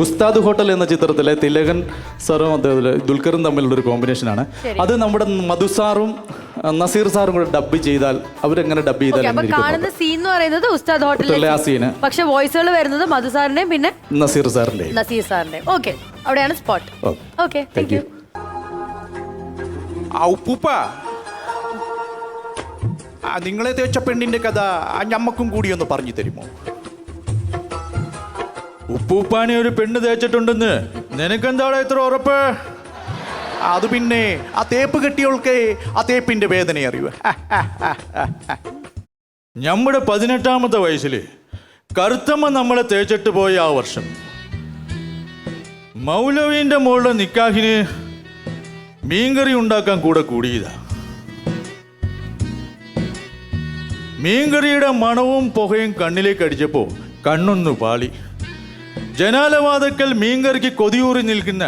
ഉസ്താദ് ഹോട്ടൽ എന്ന ചിത്രത്തിലെ തിലകൻ സാറും അദ്ദേഹത്തിലെ ദുൽഖറും തമ്മിലുള്ളൊരു കോമ്പിനേഷനാണ്. അത് നമ്മുടെ മധു സാറും നസീർ സാറും കൂടെ ഡബ് ചെയ്താൽ അവരെങ്ങനെ ഡബ് ചെയ്താൽ കാണുന്ന സീൻ എന്ന് പറയുന്നത് ഉസ്താദ് ഹോട്ടലിലെ ആ സീന്, പക്ഷെ വോയിസുകൾ വരുന്നത് മധു സാറിന്റെയും പിന്നെ നസീർ സാറിന്റെയും. ഓക്കെ, അവിടെയാണ് സ്പോട്ട്. Okay, thank you. നിങ്ങളെ തേച്ച പെണ്ണിന്റെ കഥ ഞമ്മക്കും കൂടി ഒന്ന് പറഞ്ഞു തരുമോ? ഉപ്പൂപ്പാനെ ഒരു പെണ്ണ് തേച്ചിട്ടുണ്ടെന്ന് നിനക്കെന്താണ് ഇത്ര ഉറപ്പ്? അത് പിന്നെ ആ തേപ്പ് കെട്ടിയോൾക്ക് ആ തേപ്പിന്റെ വേദന അറിയുക. നമ്മുടെ 18ാമത്തെ വയസ്സിൽ കറുത്തമ്മ നമ്മളെ തേച്ചിട്ട് പോയ ആ വർഷം മൗലവീന്റെ മോളുടെ നിക്കാഹിന് മീൻകറി ഉണ്ടാക്കാൻ കൂടെ കൂടിയതാ. മീൻകറിയുടെ മണവും പുകയും കണ്ണിലേക്ക് അടിച്ചപ്പോൾ കണ്ണൊന്നു പാളി. ജനാലവാതക്കൽ മീൻകറിക്ക് കൊതിയൂറി നിൽക്കുന്ന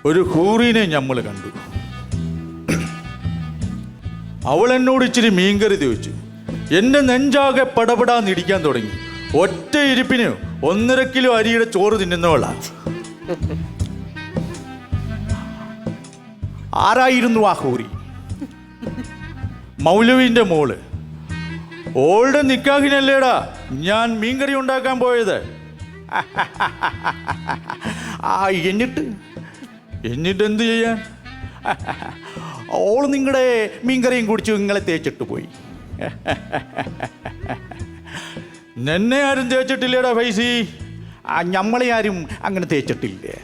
ഒരു ഹൂറിനെ നമ്മൾ കണ്ടു. അവൾ എന്നോട് ഇച്ചിരി മീൻകറി ചോദിച്ചു. എൻ്റെ നെഞ്ചാകെ പടപടാന്നിടിക്കാൻ തുടങ്ങി. ഒറ്റ ഇരിപ്പിന് 1.5 കിലോ അരിയുടെ ചോറ് തിന്നുന്നവളാ. ആരായിരുന്നു ആ ഹൂറി? മൗലവിന്റെ മോള്. ഓളുടെ നിക്കാഹിനല്ലേടാ ഞാൻ മീൻകറി ഉണ്ടാക്കാൻ പോയത്. എന്നിട്ട് എന്ത് ചെയ്യാൻ? ഓള് നിങ്ങളുടെ മീൻകറിയും കുടിച്ചു നിങ്ങളെ തേച്ചിട്ട് പോയി. നിന്നെ ആരും തേച്ചിട്ടില്ലേടാ ഫൈസി? ഞമ്മളെ ആരും അങ്ങനെ തേച്ചിട്ടില്ലേ.